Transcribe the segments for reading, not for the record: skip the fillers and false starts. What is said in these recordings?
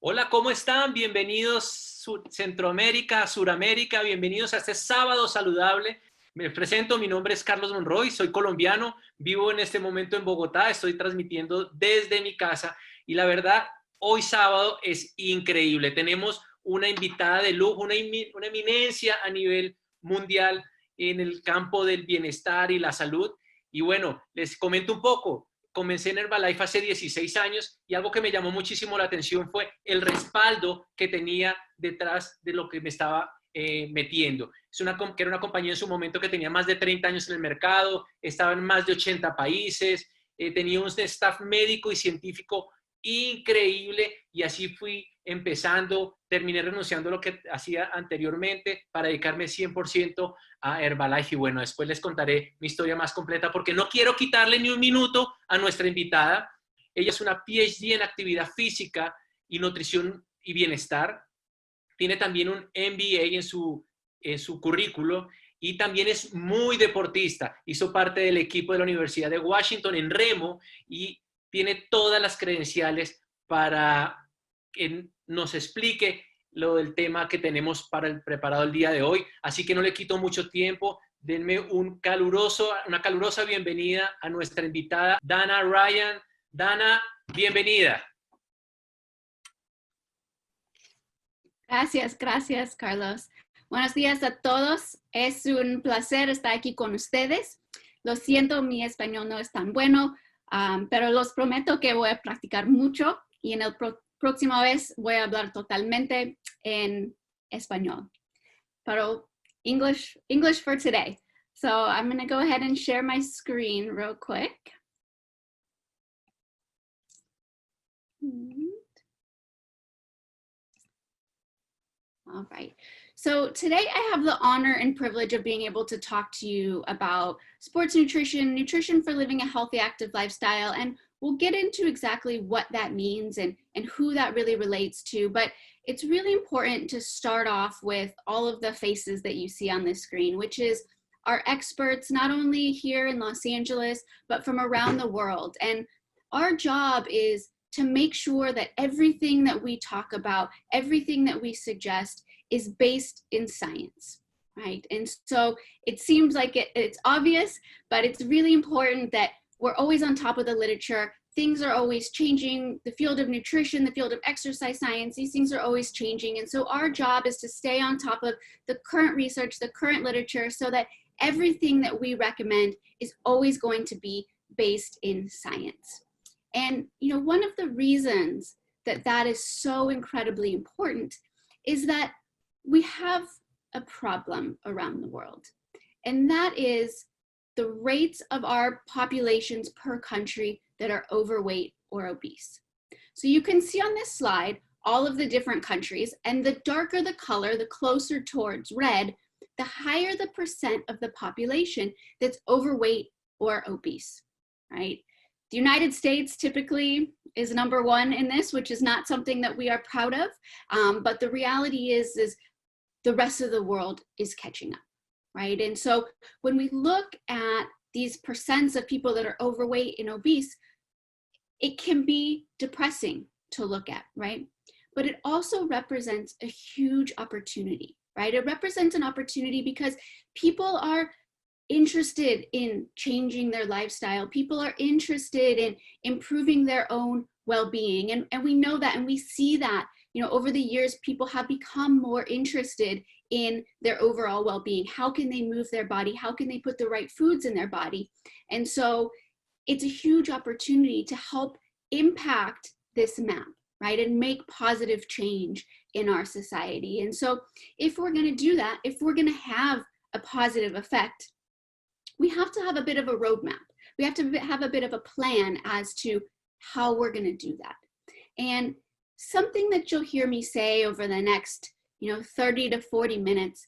Hola, ¿cómo están? Bienvenidos Centroamérica, Suramérica, bienvenidos a este sábado saludable. Me presento, mi nombre es Carlos Monroy, soy colombiano, vivo en este momento en Bogotá, estoy transmitiendo desde mi casa y la verdad, hoy sábado es increíble. Tenemos una invitada de lujo, una eminencia a nivel mundial en el campo del bienestar y la salud. Y bueno, les comento un poco. Comencé en Herbalife hace 16 años y algo que me llamó muchísimo la atención fue el respaldo que tenía detrás de lo que me estaba metiendo. Que era una compañía en su momento que tenía más de 30 años en el mercado, estaba en más de 80 países, tenía un staff médico y científico increíble y así fui empezando, terminé renunciando a lo que hacía anteriormente para dedicarme 100% a Herbalife y bueno, después les contaré mi historia más completa porque no quiero quitarle ni un minuto a nuestra invitada. Ella es una PhD en actividad física y nutrición y bienestar. Tiene también un MBA en su currículo y también es muy deportista. Hizo parte del equipo de la Universidad de Washington en remo y tiene todas las credenciales para que nos explique lo del tema que tenemos para el preparado el día de hoy. Así que no le quito mucho tiempo. Denme una calurosa bienvenida a nuestra invitada, Dana Ryan. Dana, bienvenida. Gracias, Carlos. Buenos días a todos. Es un placer estar aquí con ustedes. Lo siento, mi español no es tan bueno, pero los prometo que voy a practicar mucho y en el próxima vez voy a hablar totalmente en español. Pero English for today. So I'm going to go ahead and share my screen real quick. All right. So today I have the honor and privilege of being able to talk to you about sports nutrition, nutrition for living a healthy, active lifestyle, and we'll get into exactly what that means and who that really relates to. But it's really important to start off with all of the faces that you see on this screen, which is our experts, not only here in Los Angeles, but from around the world. And our job is to make sure that everything that we talk about, everything that we suggest is based in science, right? And so it seems like it's obvious, but it's really important that we're always on top of the literature. Things are always changing. The field of nutrition, the field of exercise science, these things are always changing. And so our job is to stay on top of the current research, the current literature, so that everything that we recommend is always going to be based in science. And, you know, one of the reasons that that is so incredibly important is that we have a problem around the world. And that is the rates of our populations per country that are overweight or obese. So you can see on this slide all of the different countries, and the darker the color, the closer towards red, the higher the percent of the population that's overweight or obese, right? The United States typically is number one in this, which is not something that we are proud of. But the reality is the rest of the world is catching up, right? And so when we look at these percents of people that are overweight and obese, it can be depressing to look at, right? But it also represents a huge opportunity, right? It represents an opportunity because people are interested in changing their lifestyle. People are interested in improving their own well-being. And we know that, and we see that, you know, over the years, people have become more interested in their overall well-being. How can they move their body? How can they put the right foods in their body? And so it's a huge opportunity to help impact this map, right? And make positive change in our society. And so if we're going to do that, if we're going to have a positive effect, we have to have a bit of a roadmap. We have to have a bit of a plan as to how we're going to do that. And something that you'll hear me say over the next, 30 to 40 minutes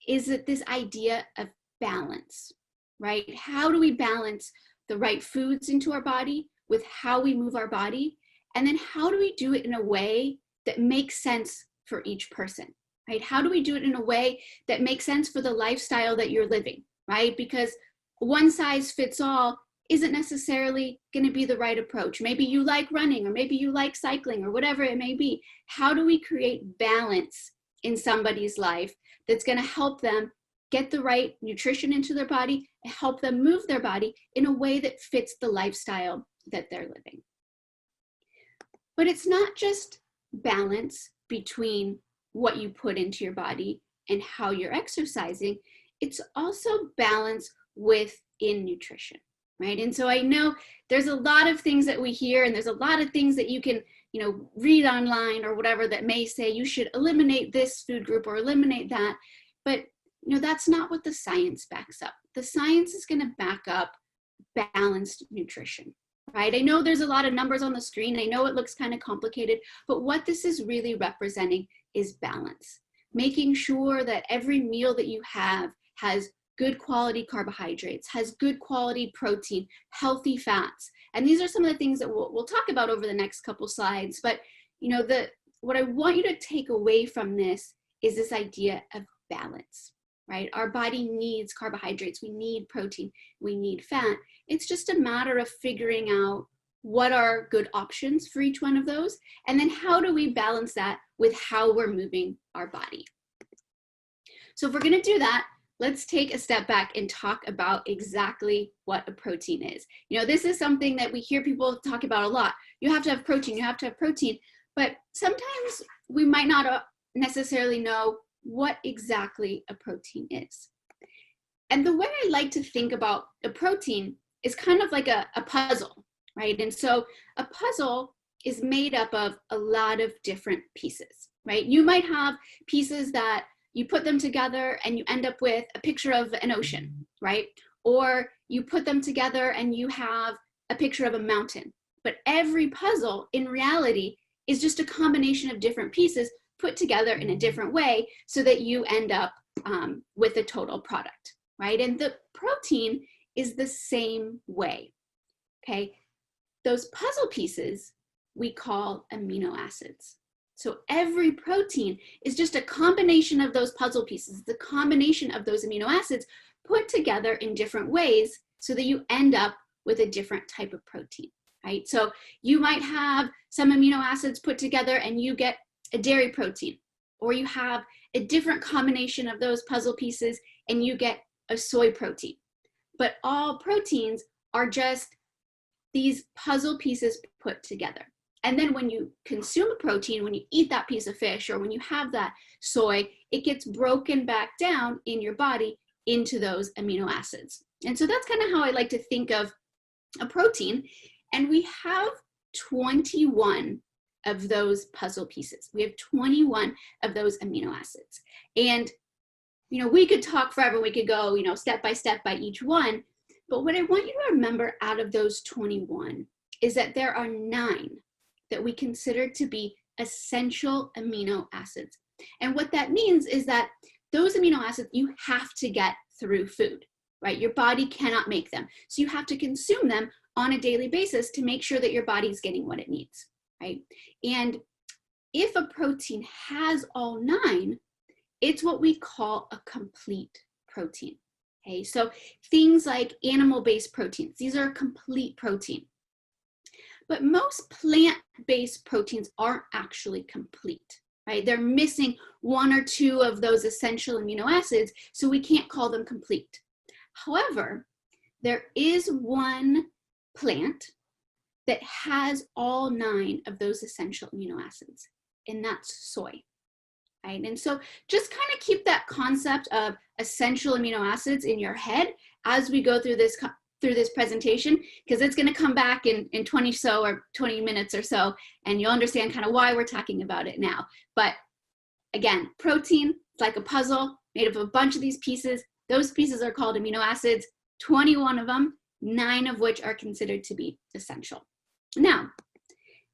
is that this idea of balance, right? How do we balance the right foods into our body with how we move our body? And then how do we do it in a way that makes sense for each person, right? How do we do it in a way that makes sense for the lifestyle that you're living, right? Because one size fits all isn't necessarily going to be the right approach. Maybe you like running, or maybe you like cycling, or whatever it may be. How do we create balance in somebody's life that's going to help them get the right nutrition into their body and help them move their body in a way that fits the lifestyle that they're living? But it's not just balance between what you put into your body and how you're exercising. It's also balance within nutrition, right? And so I know there's a lot of things that we hear, and there's a lot of things that you can, read online or whatever that may say you should eliminate this food group or eliminate that. But, that's not what the science backs up. The science is going to back up balanced nutrition, right? I know there's a lot of numbers on the screen. I know it looks kind of complicated, but what this is really representing is balance. Making sure that every meal that you have has good quality carbohydrates, has good quality protein, healthy fats. And these are some of the things that we'll talk about over the next couple slides. But what I want you to take away from this is this idea of balance, right? Our body needs carbohydrates, we need protein, we need fat. It's just a matter of figuring out what are good options for each one of those, and then how do we balance that with how we're moving our body. So if we're going to do that, let's take a step back and talk about exactly what a protein is. This is something that we hear people talk about a lot. You have to have protein, you have to have protein, but sometimes we might not necessarily know what exactly a protein is. And the way I like to think about a protein is kind of like a puzzle, right? And so a puzzle is made up of a lot of different pieces, right? You might have pieces that you put them together and you end up with a picture of an ocean, right? Or you put them together and you have a picture of a mountain. But every puzzle in reality is just a combination of different pieces put together in a different way so that you end up with a total product, right? And the protein is the same way, okay? Those puzzle pieces we call amino acids. So every protein is just a combination of those puzzle pieces, the combination of those amino acids put together in different ways so that you end up with a different type of protein, right? So you might have some amino acids put together and you get a dairy protein, or you have a different combination of those puzzle pieces and you get a soy protein. But all proteins are just these puzzle pieces put together. And then when you consume a protein, when you eat that piece of fish, or when you have that soy, it gets broken back down in your body into those amino acids. And so that's kind of how I like to think of a protein. And we have 21 of those puzzle pieces. We have 21 of those amino acids. And, we could talk forever. We could go, step by each one. But what I want you to remember out of those 21 is that there are 9 that we consider to be essential amino acids. And what that means is that those amino acids you have to get through food, right? Your body cannot make them. So you have to consume them on a daily basis to make sure that your body's getting what it needs, right? And if a protein has all 9, it's what we call a complete protein, okay? So things like animal-based proteins, these are a complete protein. But most plant-based proteins aren't actually complete, right? They're missing 1 or 2 of those essential amino acids, so we can't call them complete. However, there is one plant that has all 9 of those essential amino acids, and that's soy, right? And so just kind of keep that concept of essential amino acids in your head as we go through this presentation, because it's going to come back in 20 minutes or so, and you'll understand kind of why we're talking about it now. But again, protein, it's like a puzzle made of a bunch of these pieces. Those pieces are called amino acids, 21 of them, 9 of which are considered to be essential. Now,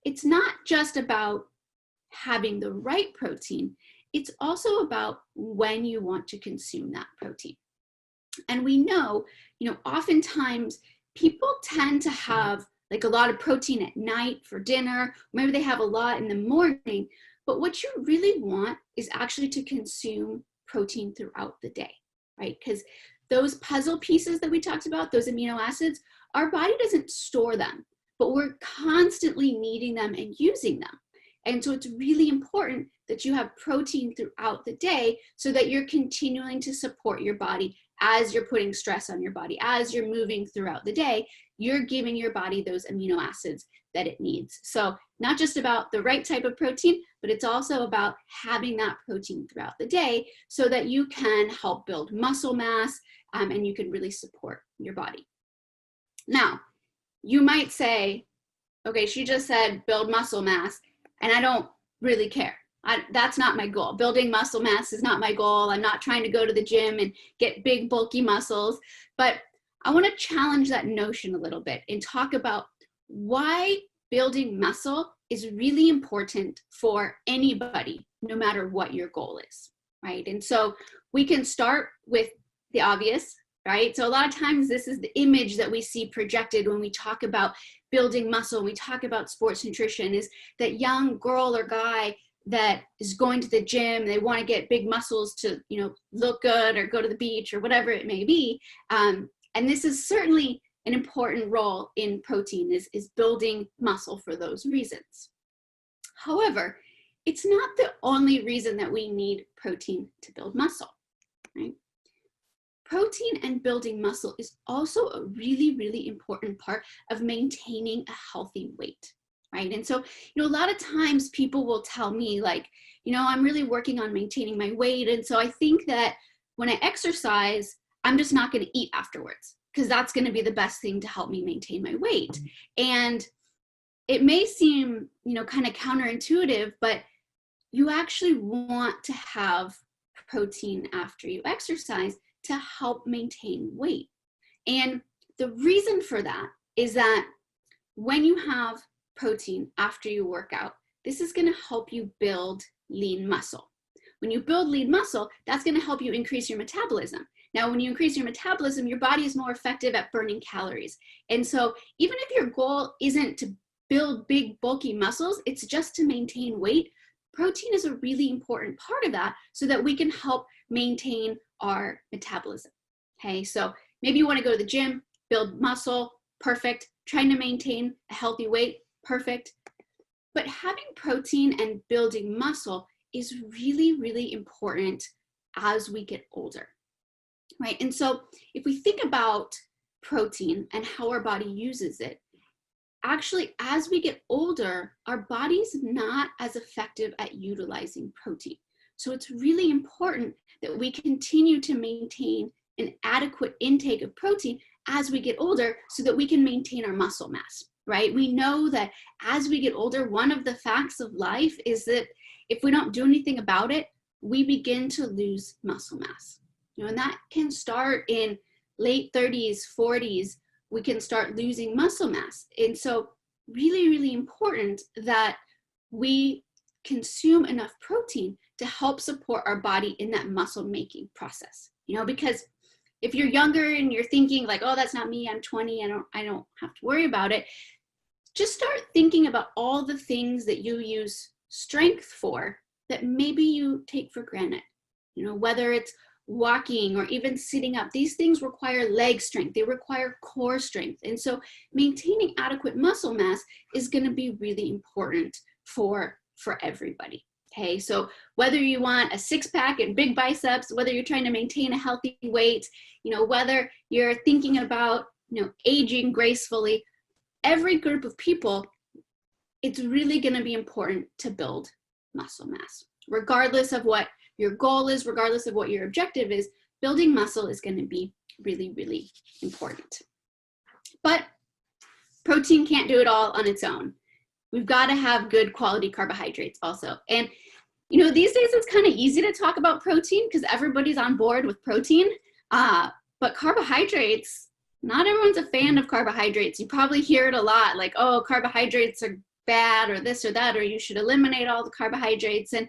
it's not just about having the right protein, it's also about when you want to consume that protein. And we know, oftentimes people tend to have like a lot of protein at night for dinner, maybe they have a lot in the morning, but what you really want is actually to consume protein throughout the day, right? Because those puzzle pieces that we talked about, those amino acids, our body doesn't store them, but we're constantly needing them and using them. And so it's really important that you have protein throughout the day so that you're continuing to support your body as you're putting stress on your body, as you're moving throughout the day, you're giving your body those amino acids that it needs. So not just about the right type of protein, but it's also about having that protein throughout the day so that you can help build muscle mass and you can really support your body. Now, you might say, okay, she just said build muscle mass, and I don't really care. That's not my goal. Building muscle mass is not my goal. I'm not trying to go to the gym and get big, bulky muscles. But I want to challenge that notion a little bit and talk about why building muscle is really important for anybody, no matter what your goal is, right? And so we can start with the obvious, right? So a lot of times this is the image that we see projected when we talk about building muscle, we talk about sports nutrition, is that young girl or guy that is going to the gym, they want to get big muscles to, you know, look good or go to the beach or whatever it may be. And this is certainly an important role in protein, is building muscle for those reasons. However, it's not the only reason that we need protein to build muscle, right? Protein and building muscle is also a really, really important part of maintaining a healthy weight, right? And so, you know, a lot of times people will tell me like, you know, I'm really working on maintaining my weight. And so I think that when I exercise, I'm just not going to eat afterwards because that's going to be the best thing to help me maintain my weight. And it may seem, you know, kind of counterintuitive, but you actually want to have protein after you exercise to help maintain weight. And the reason for that is that when you have protein after you work out, this is going to help you build lean muscle. When you build lean muscle, that's going to help you increase your metabolism. Now, when you increase your metabolism, your body is more effective at burning calories. And so even if your goal isn't to build big, bulky muscles, it's just to maintain weight, protein is a really important part of that so that we can help maintain our metabolism. Okay, so maybe you want to go to the gym, build muscle, perfect. Trying to maintain a healthy weight, perfect. But having protein and building muscle is really, really important as we get older, right? And so if we think about protein and how our body uses it, actually, as we get older, our body's not as effective at utilizing protein. So it's really important that we continue to maintain an adequate intake of protein as we get older so that we can maintain our muscle mass, right? We know that as we get older, one of the facts of life is that if we don't do anything about it, we begin to lose muscle mass. You know, and that can start in late 30s, 40s, we can start losing muscle mass. And so really, really important that we consume enough protein to help support our body in that muscle making process. You know, because if you're younger and you're thinking like, oh, that's not me, I'm 20, I don't have to worry about it. Just start thinking about all the things that you use strength for that maybe you take for granted. You know, whether it's walking or even sitting up, these things require leg strength, they require core strength. And so maintaining adequate muscle mass is going to be really important for everybody. Okay, so whether you want a six-pack and big biceps, whether you're trying to maintain a healthy weight, you know, whether you're thinking about, you know, aging gracefully, every group of people, it's really going to be important to build muscle mass. Regardless of what your goal is, regardless of what your objective is, building muscle is going to be really, really important. But protein can't do it all on its own. We've got to have good quality carbohydrates also. And, you know, these days it's kind of easy to talk about protein because everybody's on board with protein. But carbohydrates, not everyone's a fan of carbohydrates. You probably hear it a lot, like, oh, carbohydrates are bad or this or that, or you should eliminate all the carbohydrates. And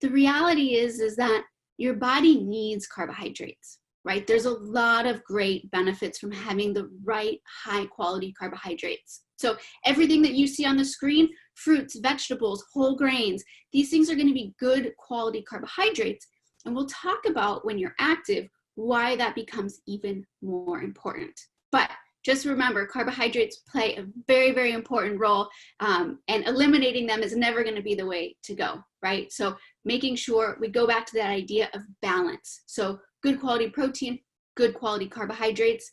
the reality is that your body needs carbohydrates, right? There's a lot of great benefits from having the right high quality carbohydrates. So everything that you see on the screen, fruits, vegetables, whole grains, these things are going to be good quality carbohydrates. And we'll talk about when you're active, why that becomes even more important. But just remember, carbohydrates play a very, very important role, and eliminating them is never going to be the way to go, right? So making sure we go back to that idea of balance. So good quality protein, good quality carbohydrates,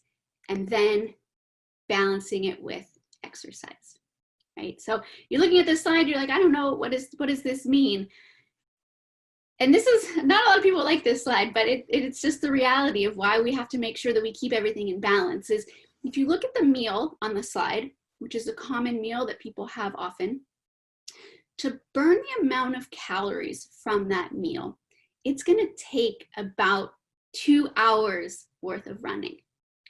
and then balancing it with exercise, right? So you're looking at this slide, you're like, I don't know, what does this mean? And this is, not a lot of people like this slide, but it's just the reality of why we have to make sure that we keep everything in balance. Is if you look at the meal on the slide, which is a common meal that people have often, to burn the amount of calories from that meal, it's going to take about 2 hours worth of running.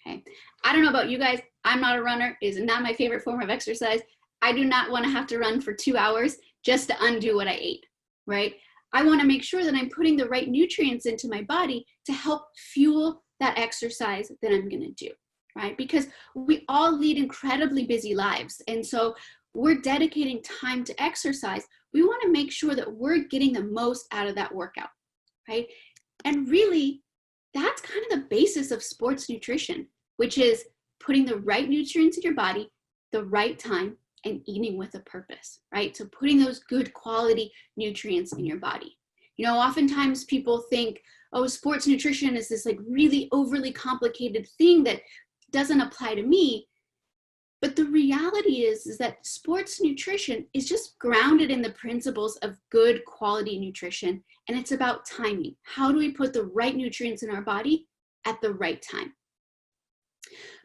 Okay. I don't know about you guys. I'm not a runner. It is not my favorite form of exercise. I do not want to have to run for 2 hours just to undo what I ate, right? I want to make sure that I'm putting the right nutrients into my body to help fuel that exercise that I'm going to do, right? Because we all lead incredibly busy lives. And so we're dedicating time to exercise. We want to make sure that we're getting the most out of that workout, right? And really, that's kind of the basis of sports nutrition, which is putting the right nutrients in your body, the right time, and eating with a purpose, right? So putting those good quality nutrients in your body. You know, oftentimes people think, oh, sports nutrition is this like really overly complicated thing that doesn't apply to me. But the reality is that sports nutrition is just grounded in the principles of good quality nutrition. And it's about timing. How do we put the right nutrients in our body at the right time?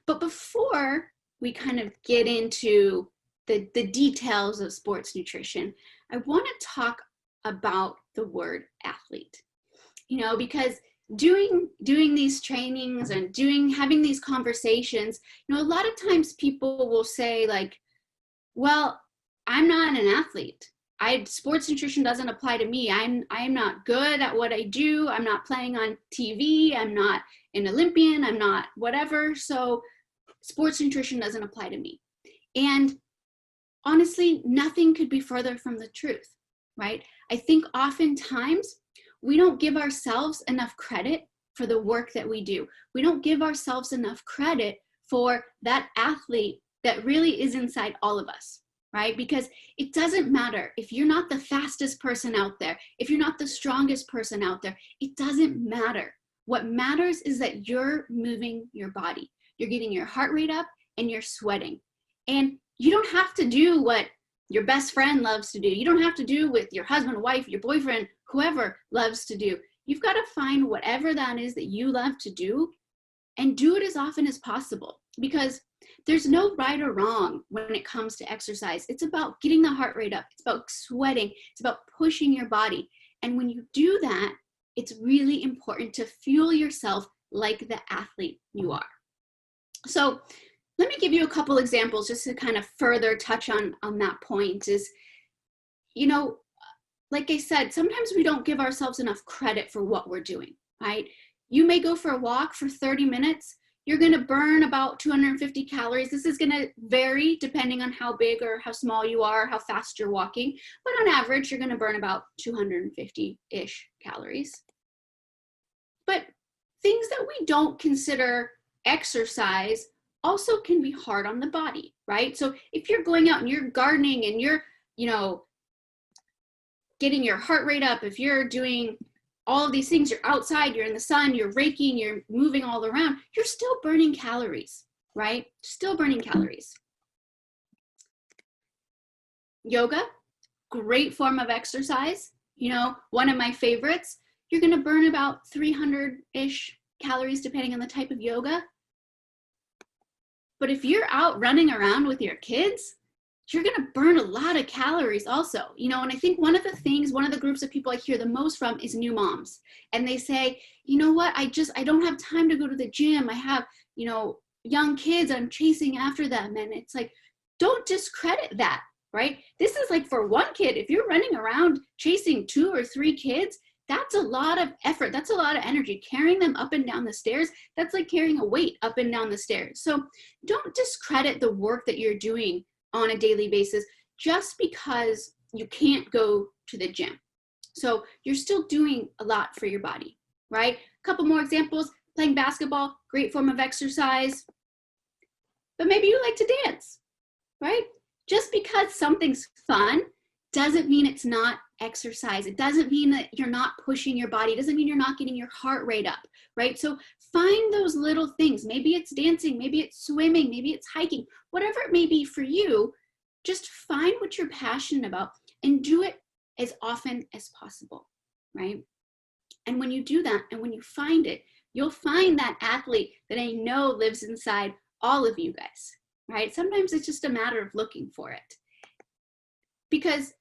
But before we kind of get into the details of sports nutrition, I want to talk about the word athlete. You know, because doing these trainings and having these conversations, you know, a lot of times people will say like, well, I'm not an athlete. Sports nutrition doesn't apply to me. I'm not good at what I do. I'm not playing on TV. I'm not an Olympian. I'm not whatever. So sports nutrition doesn't apply to me. And honestly, nothing could be further from the truth, right? I think oftentimes we don't give ourselves enough credit for the work that we do. We don't give ourselves enough credit for that athlete that really is inside all of us, right? Because it doesn't matter if you're not the fastest person out there, if you're not the strongest person out there, it doesn't matter. What matters is that you're moving your body. You're getting your heart rate up and you're sweating. And you don't have to do what your best friend loves to do. You don't have to do with your husband, wife, your boyfriend, whoever loves to do. You've got to find whatever that is that you love to do and do it as often as possible, because there's no right or wrong when it comes to exercise. It's about getting the heart rate up. It's about sweating. It's about pushing your body. And when you do that, it's really important to fuel yourself like the athlete you are. So let me give you a couple examples just to kind of further touch on that point. Is, you know, like I said, sometimes we don't give ourselves enough credit for what we're doing, right? You may go for a walk for 30 minutes. You're going to burn about 250 calories. This is going to vary depending on how big or how small you are, how fast you're walking. But on average, you're going to burn about 250-ish calories. But things that we don't consider exercise also can be hard on the body, right? So if you're going out and you're gardening and you're, you know, getting your heart rate up, if you're doing all of these things, you're outside, you're in the sun, you're raking, you're moving all around, you're still burning calories, right? Still burning calories. Yoga, great form of exercise. You know, one of my favorites. You're going to burn about 300-ish calories depending on the type of yoga. But if you're out running around with your kids, you're going to burn a lot of calories also. You know, and I think one of the groups of people I hear the most from is new moms. And they say, you know what, I don't have time to go to the gym. I have, you know, young kids, I'm chasing after them. And it's like, don't discredit that, right? This is like for one kid, if you're running around chasing 2 or 3 kids, that's a lot of effort. That's a lot of energy. Carrying them up and down the stairs, that's like carrying a weight up and down the stairs. So don't discredit the work that you're doing on a daily basis just because you can't go to the gym. So you're still doing a lot for your body, right? A couple more examples. playing basketball, great form of exercise, but maybe you like to dance, right? Just because something's fun doesn't mean it's not exercise. It doesn't mean that you're not pushing your body. It doesn't mean you're not getting your heart rate up, right? So find those little things. Maybe it's dancing, maybe it's swimming, maybe it's hiking, whatever it may be for you. Just find what you're passionate about and do it as often as possible, right? And when you do that and when you find it, you'll find that athlete that I know lives inside all of you guys, right? Sometimes it's just a matter of looking for it. Because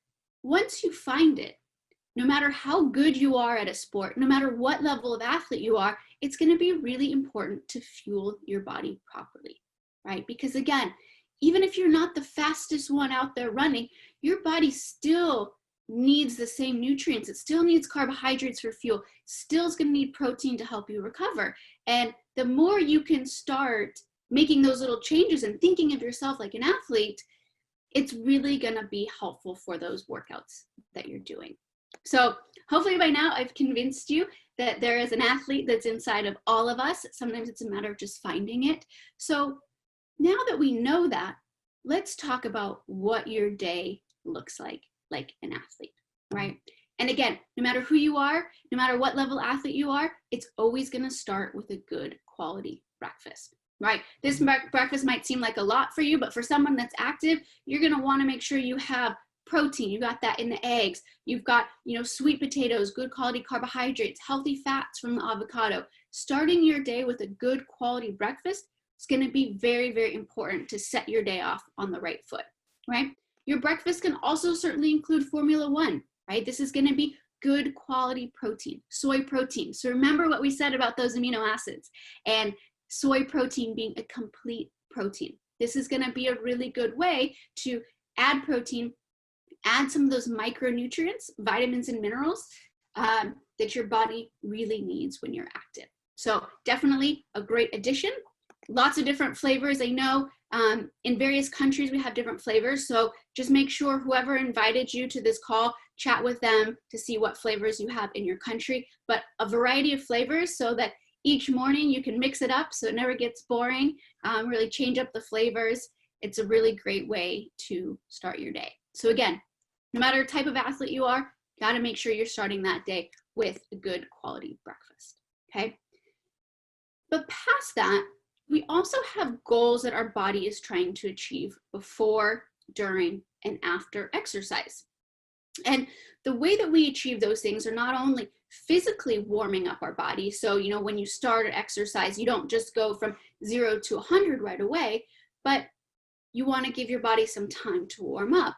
once you find it, no matter how good you are at a sport, no matter what level of athlete you are, it's going to be really important to fuel your body properly, right? Because again, even if you're not the fastest one out there running, your body still needs the same nutrients. It still needs carbohydrates for fuel. Still is going to need protein to help you recover. And the more you can start making those little changes and thinking of yourself like an athlete, it's really going to be helpful for those workouts that you're doing. So hopefully by now I've convinced you that there is an athlete that's inside of all of us. Sometimes it's a matter of just finding it. So now that we know that, let's talk about what your day looks like an athlete, right? And again, no matter who you are, no matter what level athlete you are, it's always going to start with a good quality breakfast, right? This breakfast might seem like a lot for you, but for someone that's active, you're going to want to make sure you have protein. You got that in the eggs. You've got, sweet potatoes, good quality carbohydrates, healthy fats from the avocado. Starting your day with a good quality breakfast is going to be very, very important to set your day off on the right foot, right? Your breakfast can also certainly include Formula One, right? This is going to be good quality protein, soy protein. So remember what we said about those amino acids and soy protein being a complete protein. This is going to be a really good way to add protein, add some of those micronutrients, vitamins and minerals that your body really needs when you're active. So definitely a great addition. Lots of different flavors. I know in various countries we have different flavors. So just make sure whoever invited you to this call, chat with them to see what flavors you have in your country, but a variety of flavors so that each morning you can mix it up so it never gets boring, really change up the flavors. It's a really great way to start your day. So again, no matter the type of athlete you are, got to make sure you're starting that day with a good quality breakfast, okay? But past that, we also have goals that our body is trying to achieve before, during, and after exercise. And the way that we achieve those things are not only physically warming up our body. So, when you start an exercise, you don't just go from 0 to 100 right away, but you want to give your body some time to warm up.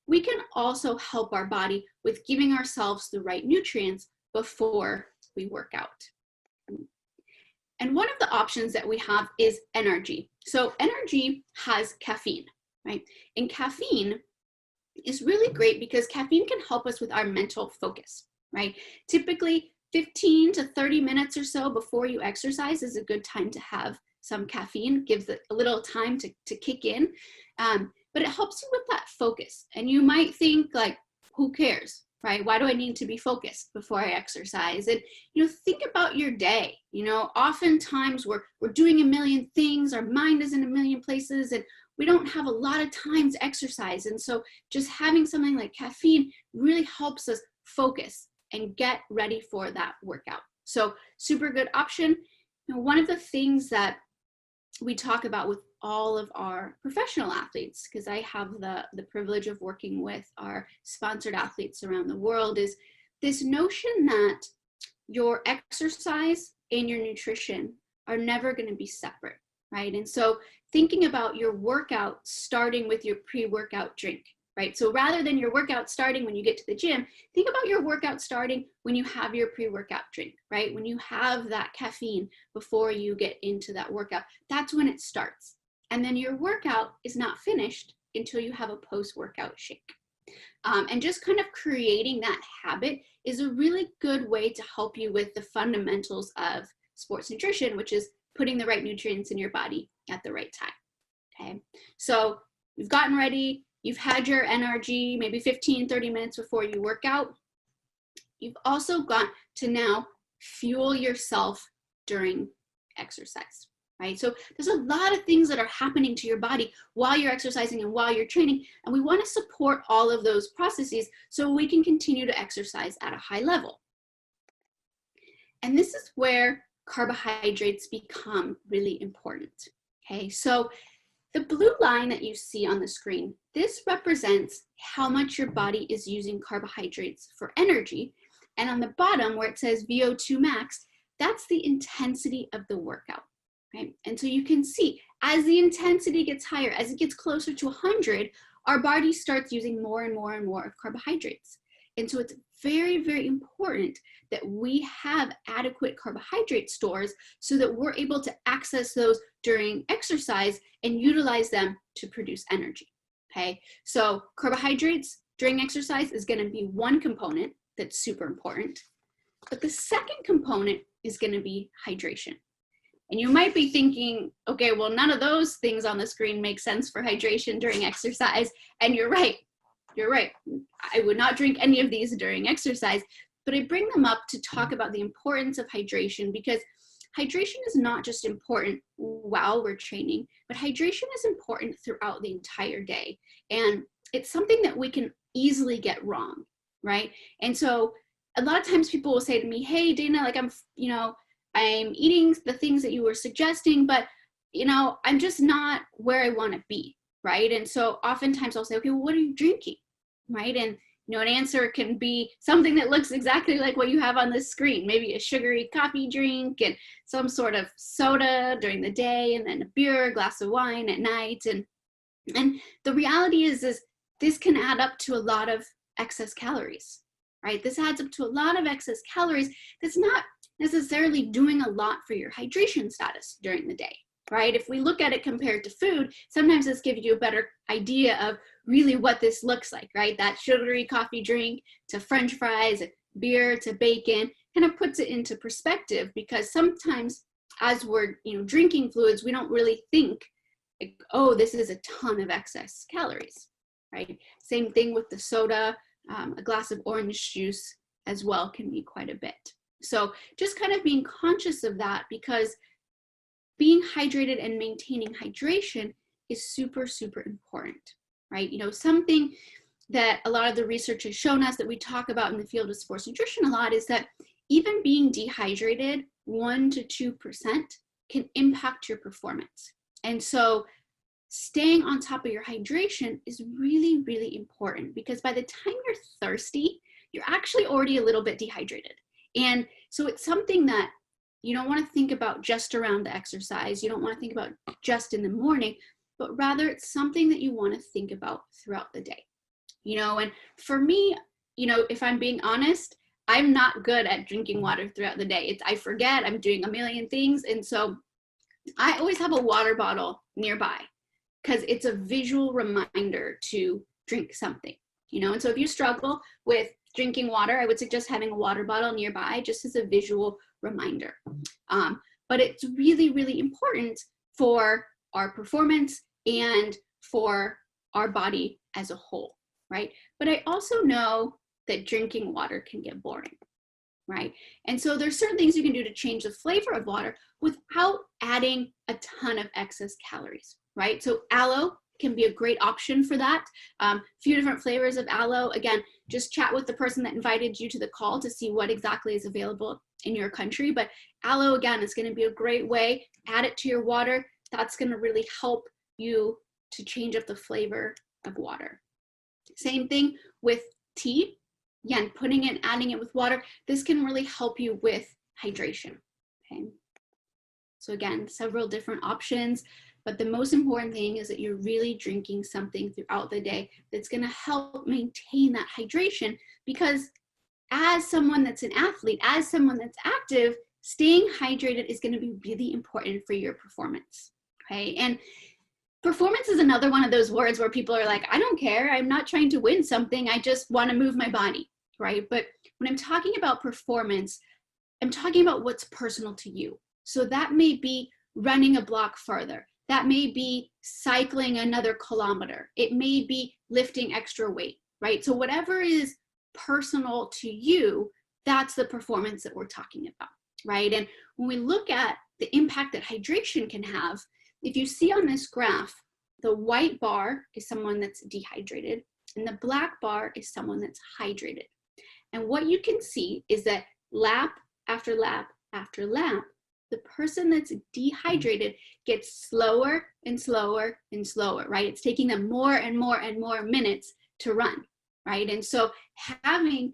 We can also help our body with giving ourselves the right nutrients before we work out. And one of the options that we have is energy. So energy has caffeine, right? And caffeine is really great because caffeine can help us with our mental focus, right? Typically 15 to 30 minutes or so before you exercise is a good time to have some caffeine, gives it a little time to kick in, but it helps you with that focus. And you might think like, who cares? Right? Why do I need to be focused before I exercise? And, think about your day. Oftentimes we're doing a million things. Our mind is in a million places and we don't have a lot of time to exercise. And so just having something like caffeine really helps us focus and get ready for that workout. So super good option. One of the things that we talk about with all of our professional athletes, because I have the privilege of working with our sponsored athletes around the world, is this notion that your exercise and your nutrition are never going to be separate, right? And so thinking about your workout starting with your pre-workout drink, right? So rather than your workout starting when you get to the gym, think about your workout starting when you have your pre-workout drink, right? When you have that caffeine before you get into that workout, that's when it starts. And then your workout is not finished until you have a post-workout shake. And just kind of creating that habit is a really good way to help you with the fundamentals of sports nutrition, which is putting the right nutrients in your body at the right time, okay? So you've gotten ready, you've had your energy, maybe 15, 30 minutes before you work out. You've also got to now fuel yourself during exercise, right? So there's a lot of things that are happening to your body while you're exercising and while you're training, and we want to support all of those processes so we can continue to exercise at a high level. And this is where carbohydrates become really important, okay? So the blue line that you see on the screen, this represents how much your body is using carbohydrates for energy. And on the bottom where it says VO2 max, that's the intensity of the workout, right? And so you can see as the intensity gets higher, as it gets closer to 100, our body starts using more and more and more of carbohydrates. And so it's very, very important that we have adequate carbohydrate stores so that we're able to access those during exercise and utilize them to produce energy, okay? So carbohydrates during exercise is gonna be one component that's super important. But the second component is gonna be hydration. And you might be thinking, okay, well, none of those things on the screen make sense for hydration during exercise. And you're right. You're right. I would not drink any of these during exercise, but I bring them up to talk about the importance of hydration, because hydration is not just important while we're training, but hydration is important throughout the entire day. And it's something that we can easily get wrong, right? And so a lot of times people will say to me, hey, Dana, like I'm eating the things that you were suggesting, but I'm just not where I want to be, right? And so oftentimes I'll say, okay, well, what are you drinking? Right? And an answer can be something that looks exactly like what you have on this screen, maybe a sugary coffee drink and some sort of soda during the day, and then a beer, a glass of wine at night. And the reality is this can add up to a lot of excess calories, right? This adds up to a lot of excess calories that's not necessarily doing a lot for your hydration status during the day, right? If we look at it compared to food, sometimes this gives you a better idea of really what this looks like, right? That sugary coffee drink to French fries, beer to bacon, kind of puts it into perspective, because sometimes as we're drinking fluids, we don't really think, like, oh, this is a ton of excess calories, right? Same thing with the soda, a glass of orange juice as well can be quite a bit. So just kind of being conscious of that, because being hydrated and maintaining hydration is super, super important, right? Something that a lot of the research has shown us that we talk about in the field of sports nutrition a lot is that even being dehydrated 1% to 2% can impact your performance. And so staying on top of your hydration is really, really important, because by the time you're thirsty, you're actually already a little bit dehydrated. And so it's something that you don't want to think about just around the exercise. You don't want to think about just in the morning, but rather it's something that you want to think about throughout the day. And for me, if I'm being honest, I'm not good at drinking water throughout the day. I forget, I'm doing a million things. And so I always have a water bottle nearby, because it's a visual reminder to drink something, And so if you struggle with drinking water, I would suggest having a water bottle nearby just as a visual reminder. But it's really, really important for our performance and for our body as a whole, right? But I also know that drinking water can get boring, right? And so there's certain things you can do to change the flavor of water without adding a ton of excess calories, right? So aloe can be a great option for that. A few different flavors of aloe. Again, just chat with the person that invited you to the call to see what exactly is available in your country. But aloe, again, is going to be a great way. Add it to your water. That's going to really help you to change up the flavor of water. Same thing with tea. Again, putting it, adding it with water. This can really help you with hydration. Okay. So again, several different options. But the most important thing is that you're really drinking something throughout the day that's going to help maintain that hydration, because as someone that's an athlete, as someone that's active, staying hydrated is going to be really important for your performance. Okay. And performance is another one of those words where people are like, I don't care. I'm not trying to win something. I just want to move my body. Right. But when I'm talking about performance, I'm talking about what's personal to you. So that may be running a block farther. That may be cycling another kilometer. It may be lifting extra weight, right? So whatever is personal to you, that's the performance that we're talking about. right? And when we look at the impact that hydration can have, if you see on this graph, the white bar is someone that's dehydrated, and the black bar is someone that's hydrated. And what you can see is that lap after lap after lap, the person that's dehydrated gets slower and slower and slower, right? It's taking them more and more and more minutes to run, right? And so having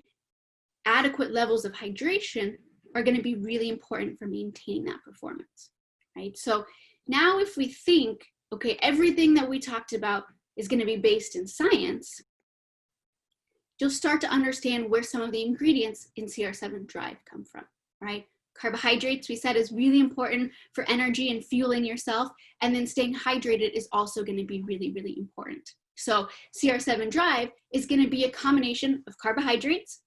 adequate levels of hydration are going to be really important for maintaining that performance, right? So now if we think, okay, everything that we talked about is going to be based in science, you'll start to understand where some of the ingredients in CR7 Drive come from, right? Carbohydrates, we said, is really important for energy and fueling yourself, and then staying hydrated is also going to be really, really important. So CR7 Drive is going to be a combination of carbohydrates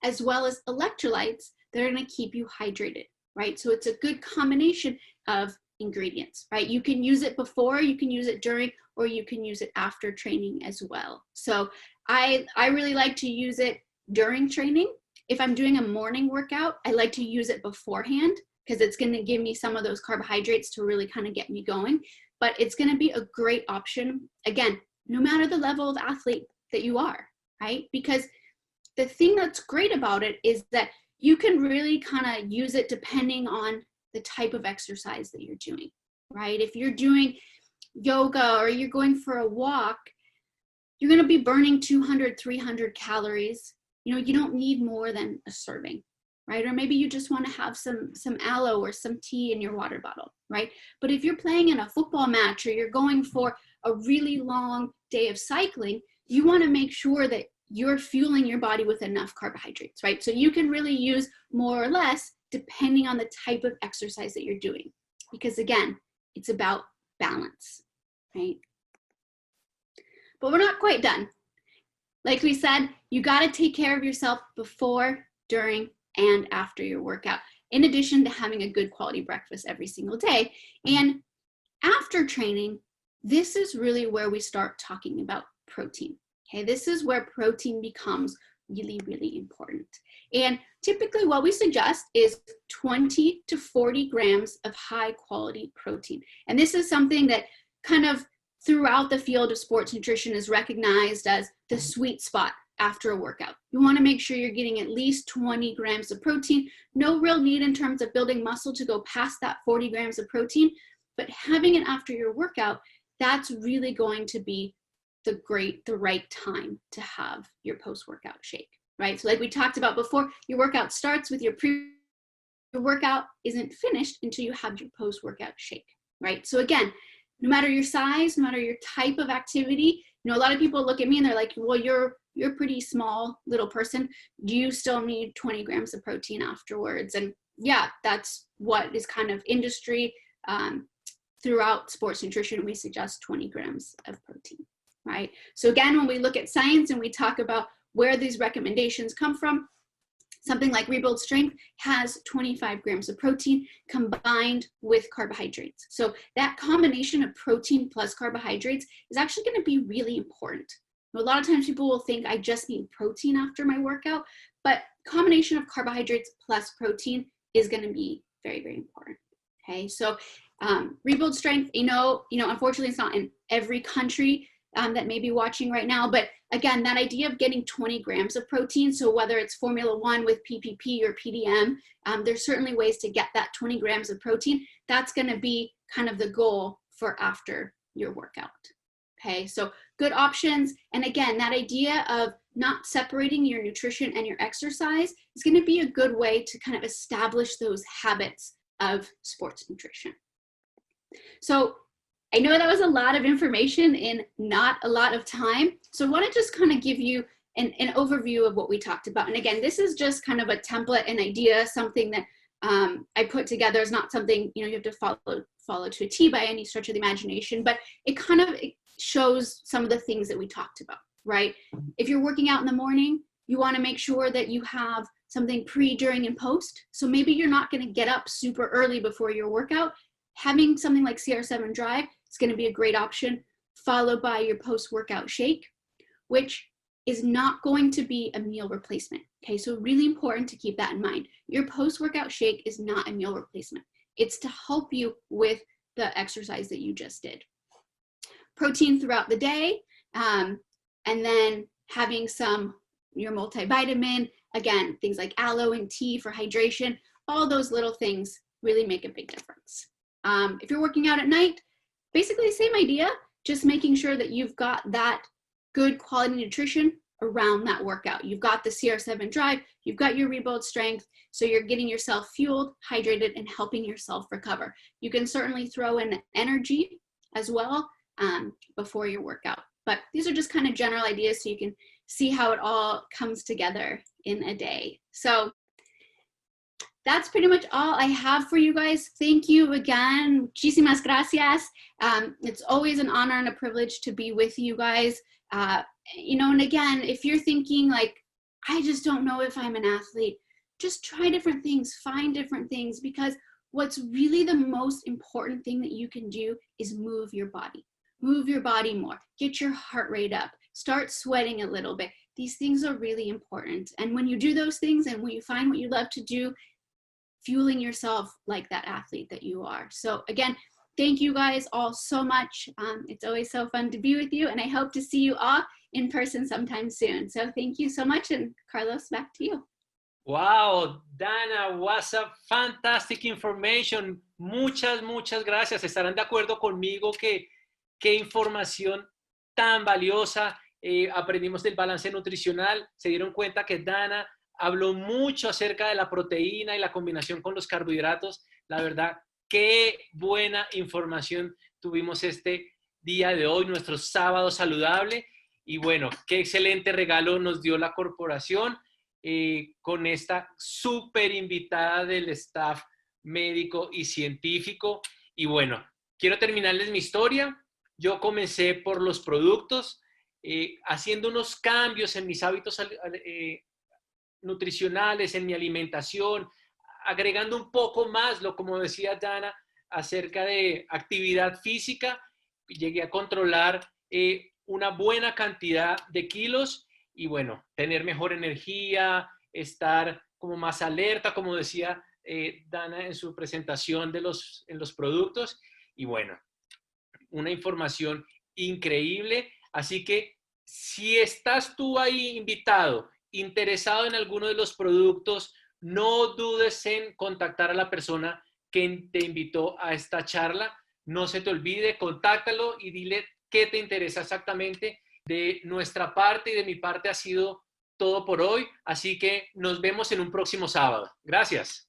as well as electrolytes that are going to keep you hydrated, right? So it's a good combination of ingredients, right? You can use it before, you can use it during, or you can use it after training as well. So I really like to use it during training. If I'm doing a morning workout, I like to use it beforehand because it's going to give me some of those carbohydrates to really kind of get me going. But it's going to be a great option, again, no matter the level of athlete that you are, right? Because the thing that's great about it is that you can really kind of use it depending on the type of exercise that you're doing, right? If you're doing yoga or you're going for a walk, you're going to be burning 200, 300 calories. You know, you don't need more than a serving, right? Or maybe you just want to have some aloe or some tea in your water bottle, right? But if you're playing in a football match or you're going for a really long day of cycling, you want to make sure that you're fueling your body with enough carbohydrates, right? So you can really use more or less depending on the type of exercise that you're doing. Because again, it's about balance, right? But we're not quite done. Like we said, you got to take care of yourself before, during, and after your workout, in addition to having a good quality breakfast every single day. And after training, this is really where we start talking about protein. Okay, this is where protein becomes really, really important. And typically what we suggest is 20 to 40 grams of high quality protein. And this is something that kind of throughout the field of sports nutrition is recognized as the sweet spot after a workout. You want to make sure you're getting at least 20 grams of protein. No real need in terms of building muscle to go past that 40 grams of protein, but having it after your workout, that's really going to be the right time to have your post-workout shake, right? So like we talked about before, your workout starts with your workout isn't finished until you have your post-workout shake, right? So again, no matter your size, no matter your type of activity, you know, a lot of people look at me and they're like, well, you're a pretty small little person. Do you still need 20 grams of protein afterwards? And yeah, that's what is kind of industry throughout sports nutrition. We suggest 20 grams of protein, right? So again, when we look at science and we talk about where these recommendations come from, something like Rebuild Strength has 25 grams of protein combined with carbohydrates. So that combination of protein plus carbohydrates is actually going to be really important. A lot of times people will think I just need protein after my workout, but combination of carbohydrates plus protein is going to be very, very important. Okay, so Rebuild Strength, you know, unfortunately it's not in every country that may be watching right now, but again, that idea of getting 20 grams of protein, so whether it's Formula 1 with PPP or PDM, there's certainly ways to get that 20 grams of protein. That's going to be kind of the goal for after your workout. Okay, so good options. And again, that idea of not separating your nutrition and your exercise is going to be a good way to kind of establish those habits of sports nutrition. So I know that was a lot of information in not a lot of time. So I want to just kind of give you an overview of what we talked about. And again, this is just kind of a template, an idea, something that I put together. Is not something, you know, you have to follow to a T by any stretch of the imagination, but it kind of shows some of the things that we talked about, right? If you're working out in the morning, you want to make sure that you have something pre, during, and post. So maybe you're not going to get up super early before your workout. Having something like CR7 Drive is going to be a great option, followed by your post-workout shake, which is not going to be a meal replacement. Okay, so really important to keep that in mind. Your post-workout shake is not a meal replacement. It's to help you with the exercise that you just did. Protein throughout the day, and then having your multivitamin, again, things like aloe and tea for hydration, all those little things really make a big difference. If you're working out at night, basically the same idea, just making sure that you've got that good quality nutrition around that workout. You've got the CR7 drive, you've got your rebuild strength, so you're getting yourself fueled, hydrated, and helping yourself recover. You can certainly throw in energy as well before your workout. But these are just kind of general ideas so you can see how it all comes together in a day. So that's pretty much all I have for you guys. Thank you again. Muchísimas gracias. It's always an honor and a privilege to be with you guys. You know, and again, if you're thinking like, I just don't know if I'm an athlete, just try different things, find different things, because what's really the most important thing that you can do is move your body. Move your body more, get your heart rate up, start sweating a little bit. These things are really important. And when you do those things and when you find what you love to do, fueling yourself like that athlete that you are. So again, thank you guys all so much. It's always so fun to be with you, and I hope to see you all in person sometime soon. So thank you so much, and Carlos, back to you. Wow, Dana, was a fantastic information. Muchas, muchas gracias. Estarán de acuerdo conmigo que qué información tan valiosa. Aprendimos del balance nutricional. Se dieron cuenta que Dana habló mucho acerca de la proteína y la combinación con los carbohidratos. La verdad, qué buena información tuvimos este día de hoy, nuestro sábado saludable. Y bueno, qué excelente regalo nos dio la corporación con esta súper invitada del staff médico y científico. Y bueno, quiero terminarles mi historia. Yo comencé por los productos, haciendo unos cambios en mis hábitos nutricionales, en mi alimentación, agregando un poco más, como decía Dana, acerca de actividad física. Llegué a controlar una buena cantidad de kilos y bueno, tener mejor energía, estar como más alerta, como decía Dana en su presentación en los productos. Y bueno, una información increíble. Así que si estás tú ahí invitado, interesado en alguno de los productos, no dudes en contactar a la persona que te invitó a esta charla. No se te olvide, contáctalo y dile qué te interesa exactamente. De nuestra parte y de mi parte ha sido todo por hoy, así que nos vemos en un próximo sábado. Gracias.